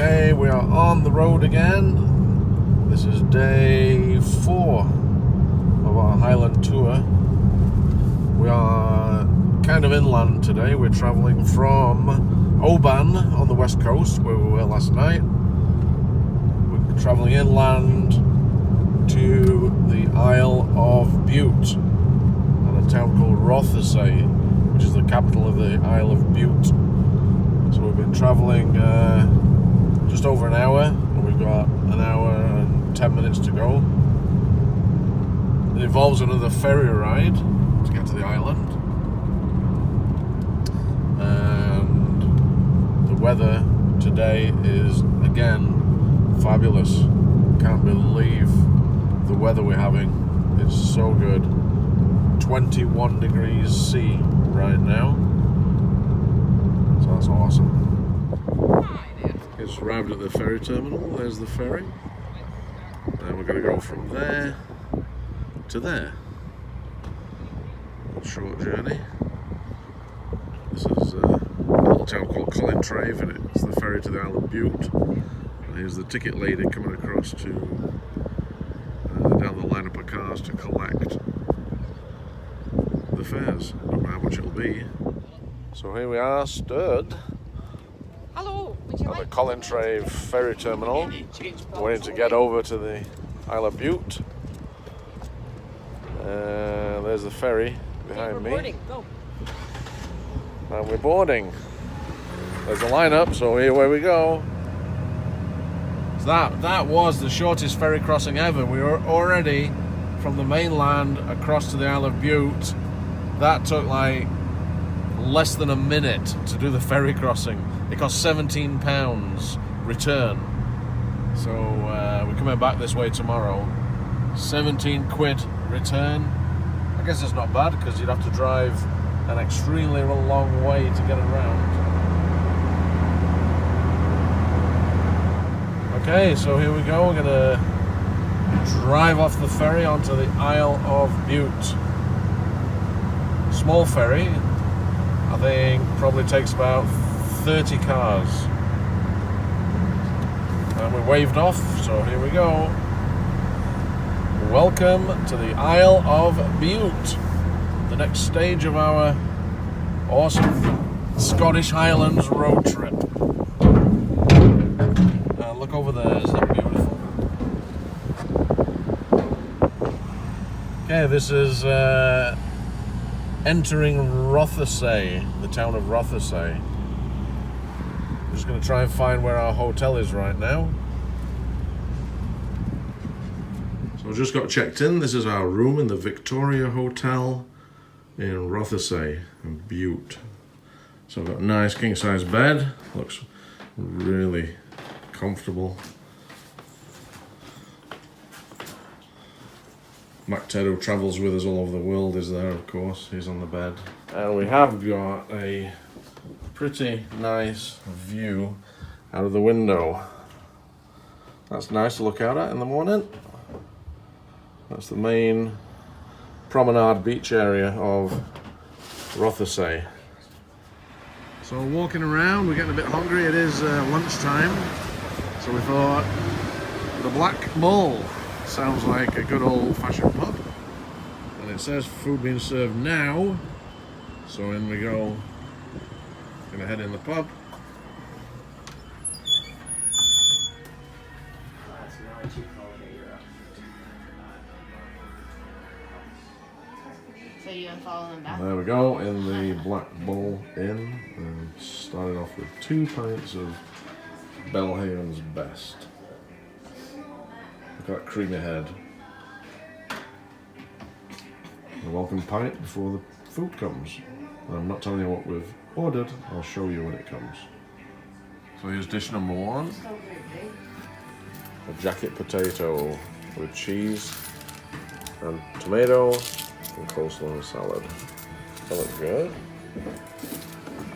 Okay, we are on the road again. This is day 4 of our Highland tour. We are kind of inland today. We're travelling from Oban on the west coast, where we were last night. We're travelling inland to the Isle of Bute and a town called Rothesay, which is the capital of the Isle of Bute. So we've been travelling just over an hour, and we've got an hour and 10 minutes to go. It involves another ferry ride to get to the island, and the weather today is again fabulous. Can't believe the weather we're having. It's so good. 21 degrees C right now, so that's awesome. It's arrived at the ferry terminal. There's the ferry, and we're going to go from there to there. Short journey. This is a little town called Collintrave, and it's the ferry to the Isle of Bute. And here's the ticket lady coming across to down the lineup of cars to collect the fares. I don't know how much it'll be. So here we are, stood at the Collintrave ferry terminal, waiting to get over to the Isle of Bute. There's the ferry behind me. And we're boarding. There's the lineup, so here we go. So that was the shortest ferry crossing ever. We were already from the mainland across to the Isle of Bute. That took like less than a minute to do the ferry crossing. It cost £17 return. So we're coming back this way tomorrow. 17 quid return. I guess it's not bad, because you'd have to drive an extremely long way to get around. Okay, so here we go. We're gonna drive off the ferry onto the Isle of Bute. Small ferry, I think probably takes about 30 cars. And we waved off, so here we go. Welcome to the Isle of Bute, the next stage of our awesome Scottish Highlands road trip. Look over there, isn't it beautiful? Okay, this is entering Rothesay, the town of Rothesay. I'm just going to try and find where our hotel is right now. So I just got checked in. This is our room in the Victoria Hotel in Rothesay in Bute. So I've got a nice king-size bed. Looks really comfortable. Mac Ted, who travels with us all over the world, is there, of course. He's on the bed. And we have got a pretty nice view out of the window. That's nice to look out at in the morning. That's the main promenade beach area of Rothesay. So walking around, we're getting a bit hungry. It is lunchtime. So we thought the Black Bull sounds like a good old-fashioned pub. And it says food being served now. So in we go. Gonna head in the pub. So you unfollow them back? There we go, in the Black Bull Inn. And started off with 2 pints of Belhaven's Best. Look at that creamy head. A welcome pint before the food comes. And I'm not telling you what we've ordered, I'll show you when it comes. So here's dish number 1. A jacket potato with cheese and tomato and coleslaw and salad. That looks good.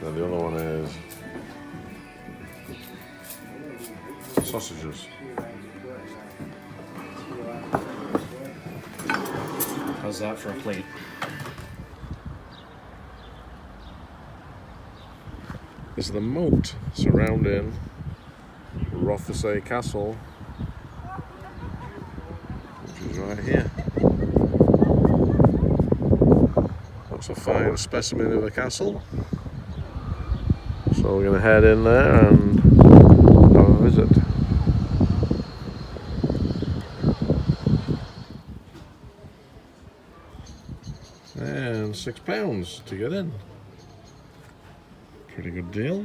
And the other one is sausages. How's that for a plate? This is the moat surrounding Rothesay Castle, which is right here. That's a fine specimen of a castle. So we're going to head in there and have a visit. And £6 to get in. Pretty good deal.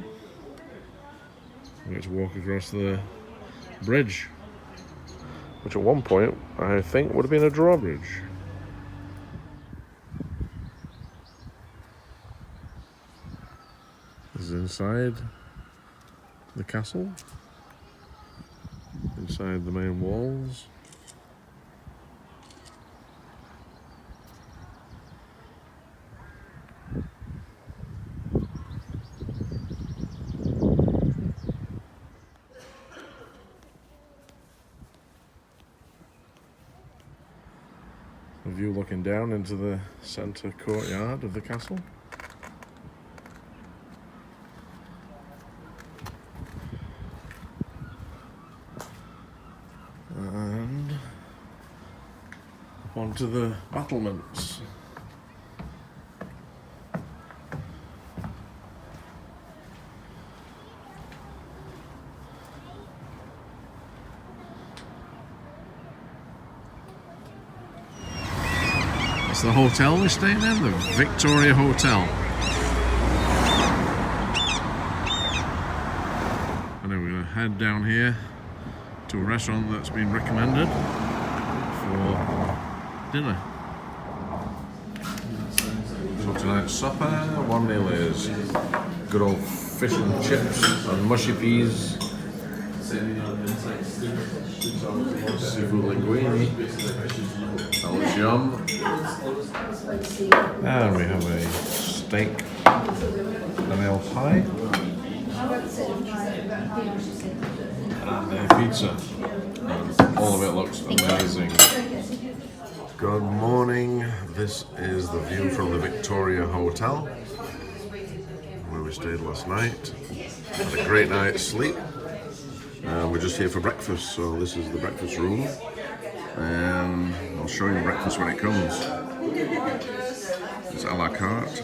We get to walk across the bridge, which at one point I think would have been a drawbridge. This is inside the castle, inside the main walls. A view looking down into the centre courtyard of the castle. And onto the battlements. It's the hotel we're staying in, the Victoria Hotel. And then we're going to head down here to a restaurant that's been recommended for dinner. So tonight's supper, one meal is good old fish and chips and mushy peas, seafood linguine, that yum, and we have a steak and ale pie, and a pizza. All of it looks amazing. Good morning. This is the view from the Victoria Hotel, where we stayed last night. Had a great night's sleep. We're just here for breakfast, so this is the breakfast room, and I'll show you breakfast when it comes. It's a la carte.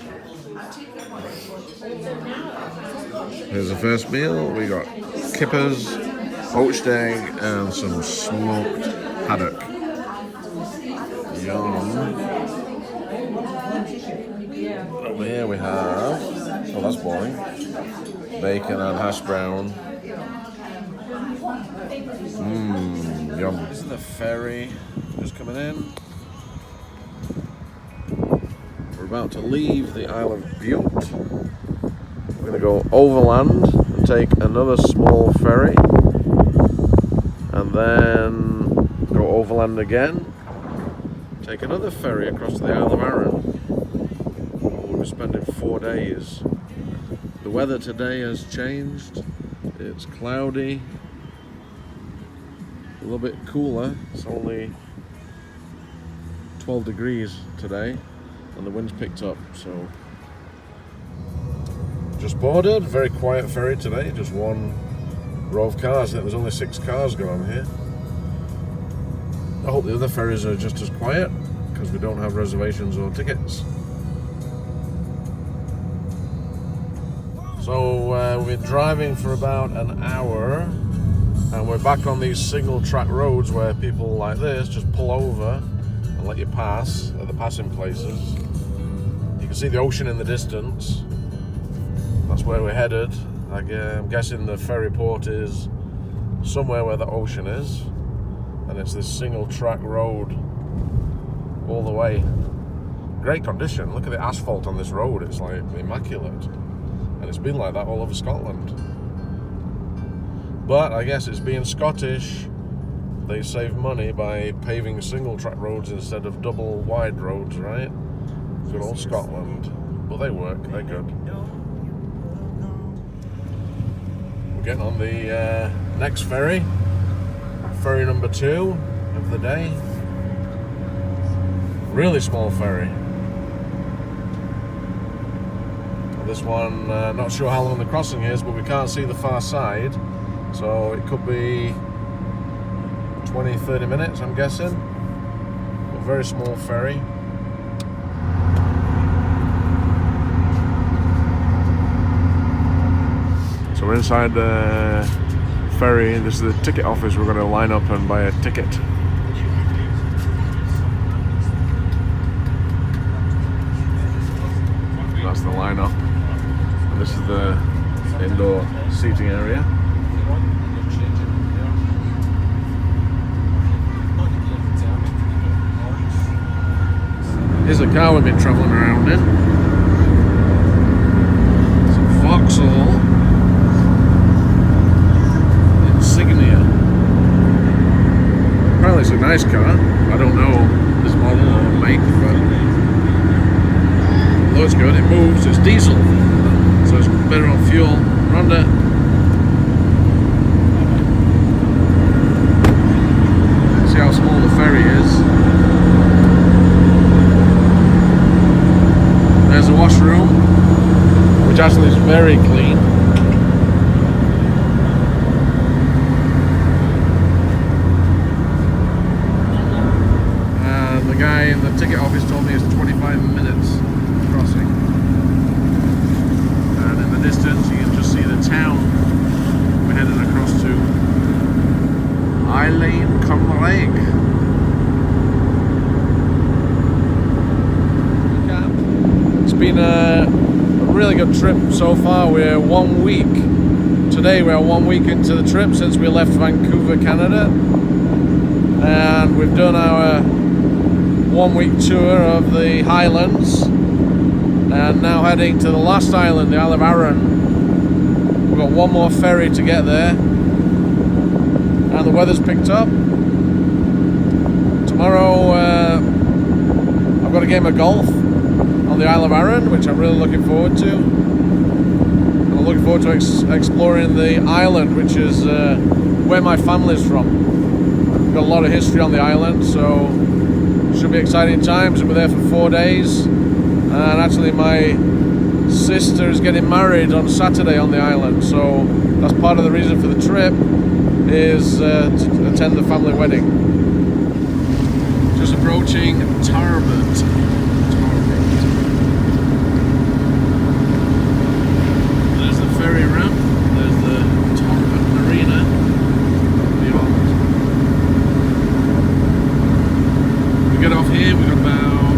Here's the first meal. We got kippers, poached egg, and some smoked haddock. Yum. Over here we have, oh that's boring, bacon and hash brown. Yum. This is the ferry just coming in. We're about to leave the Isle of Bute. We're going to go overland and take another small ferry, and then go overland again, take another ferry across to the Isle of Arran. We'll be spending 4 days. The weather today has changed. It's cloudy, a little bit cooler. It's only 12 degrees today, and the wind's picked up, so just boarded. Very quiet ferry today, just one row of cars. There's only 6 cars going on here. I hope the other ferries are just as quiet, because we don't have reservations or tickets. So we've been driving for about an hour, and we're back on these single track roads where people like this just pull over and let you pass at the passing places. You can see the ocean in the distance. That's where we're headed. I'm guessing the ferry port is somewhere where the ocean is, and it's this single track road all the way. Great condition. Look at the asphalt on this road. It's like immaculate, and it's been like that all over Scotland. But I guess it's being Scottish, they save money by paving single track roads instead of double wide roads, right? Good old Scotland. But they work, they're good. We're getting on the next ferry. Ferry number 2 of the day. Really small ferry. This one, not sure how long the crossing is, but we can't see the far side. So it could be 20-30 minutes, I'm guessing. A very small ferry. So we're inside the ferry. This is the ticket office. We're going to line up and buy a ticket. That's the lineup. And this is the indoor seating area. Here's the car we've been travelling around in. It's a Vauxhall Insignia. Apparently it's a nice car. I don't know this model or make, but although it's good, it moves. It's diesel, so it's better on fuel. Ronda. See how small the ferry is. There's a washroom, which actually is very clean. And the guy in the ticket office told me it's 25 minutes crossing. And in the distance you can just see the town we're heading across to. Eilean Cymraeg. It's been a really good trip so far. We're 1 week. Today we're 1 week into the trip since we left Vancouver, Canada. And we've done our 1 week tour of the Highlands. And now heading to the last island, the Isle of Arran. We've got one more ferry to get there. And the weather's picked up. Tomorrow I've got a game of golf on the Isle of Arran, which I'm really looking forward to. And I'm looking forward to exploring the island, which is where my family's from. We've got a lot of history on the island, so should be exciting times. We're there for 4 days, and actually my sister is getting married on Saturday on the island, so that's part of the reason for the trip, is to attend the family wedding. Just approaching Tarbert. Ferry ramp, there's the Tarbert Marina beyond. We get off here, we've got about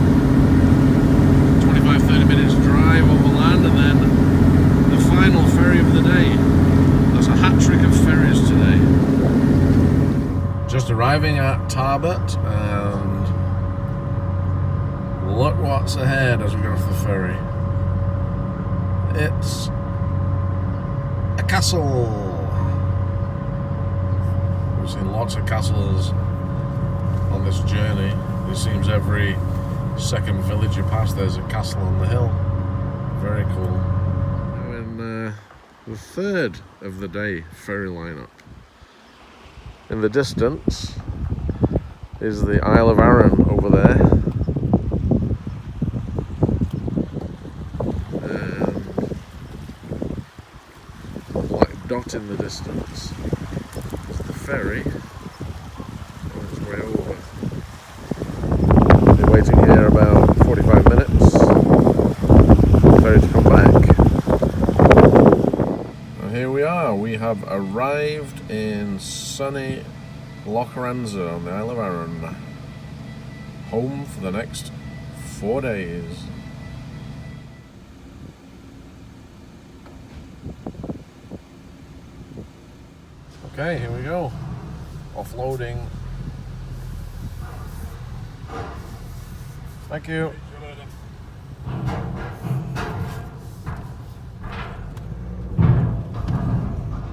25-30 minutes drive over land, and then the final ferry of the day. There's a hat trick of ferries today. Just arriving at Tarbert, and look what's ahead as we get off the ferry. It's castle. We've seen lots of castles on this journey. It seems every second village you pass there's a castle on the hill. Very cool. Now in the third of the day ferry lineup. In the distance is the Isle of Arran over there. Dot in the distance. It's the ferry on its way over. I'll be waiting here about 45 minutes for the ferry to come back. And here we are. We have arrived in sunny Loch Ranza on the Isle of Arran. Home for the next 4 days. Okay, here we go. Offloading. Thank you.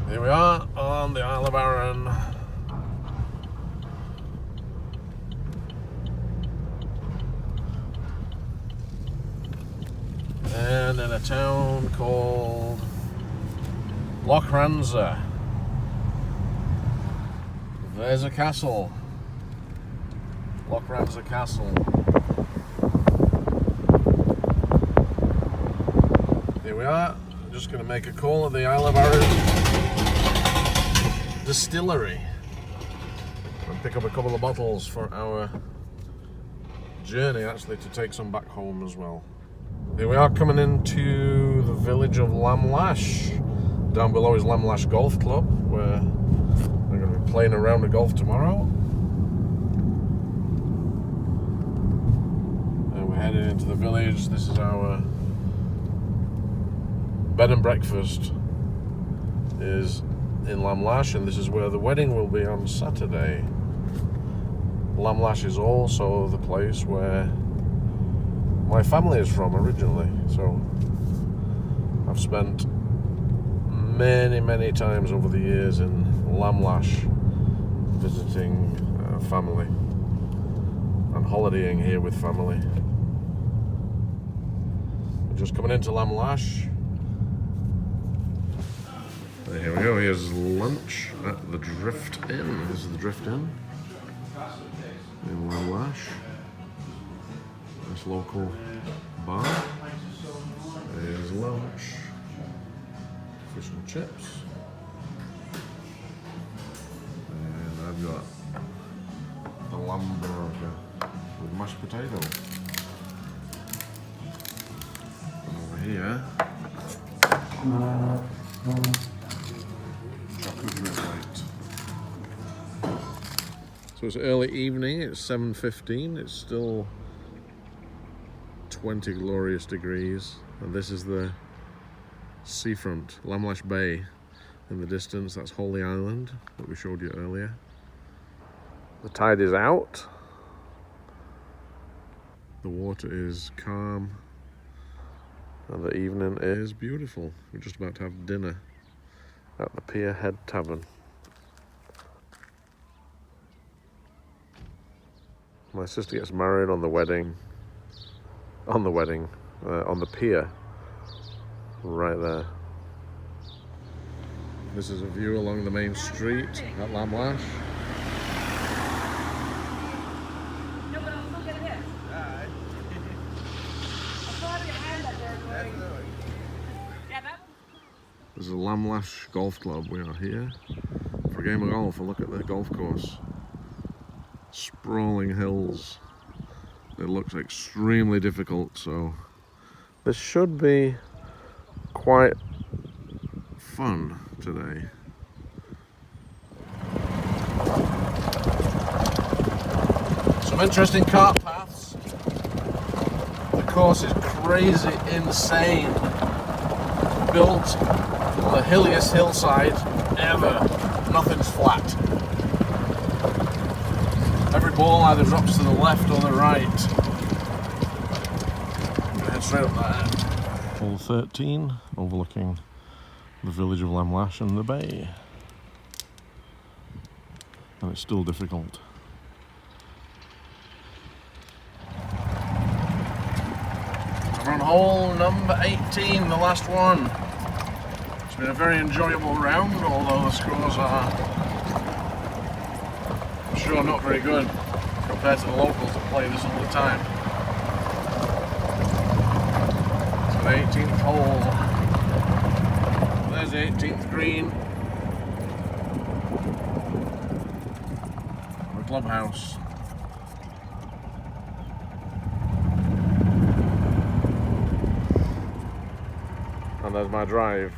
Here we are on the Isle of Arran. And in a town called Loch Ranza. There's a castle. Loch Ranza Castle. Here we are. I'm just going to make a call at the Isle of Arran. Distillery and pick up a couple of bottles for our journey, actually, to take some back home as well. Here we are coming into the village of Lamlash. Down below is Lamlash Golf Club, where we're going to be playing a round of golf tomorrow. And we're heading into the village. This is our bed and breakfast is in Lamlash, and this is where the wedding will be on Saturday. Lamlash is also the place where my family is from originally, so I've spent many times over the years in Lamlash visiting family and holidaying here with family. We're just coming into Lamlash. Here we go, here's lunch at the Drift Inn. This is the Drift Inn in Lamlash. Nice local bar. There's lunch. Fish and chips. And I've got the lamb burger with mashed potato. And over here, charcuterie plate. So it's early evening, it's 7:15, it's still 20 glorious degrees, and this is the seafront, Lamlash Bay. In the distance, that's Holy Island that we showed you earlier. The tide is out, the water is calm, and the evening is beautiful. We're just about to have dinner at the Pier Head Tavern. My sister gets married on the pier, right there. This is a view along the main street at Lamlash. This is the Lamlash Golf Club. We are here for a game of golf. A look at the golf course. Sprawling hills. It looks extremely difficult, so this should be quite fun today. Some interesting cart paths. The course is crazy, insane. Built on the hilliest hillside ever. Nothing's flat. Every ball either drops to the left or the right. Head straight up there. Hole 13, overlooking the village of Lamlash and the bay. And it's still difficult. We're on hole number 18, the last one. It's been a very enjoyable round, although the scores are sure not very good compared to the locals that play this all the time. So the 18th hole. There's the 18th green. The clubhouse. And there's my drive.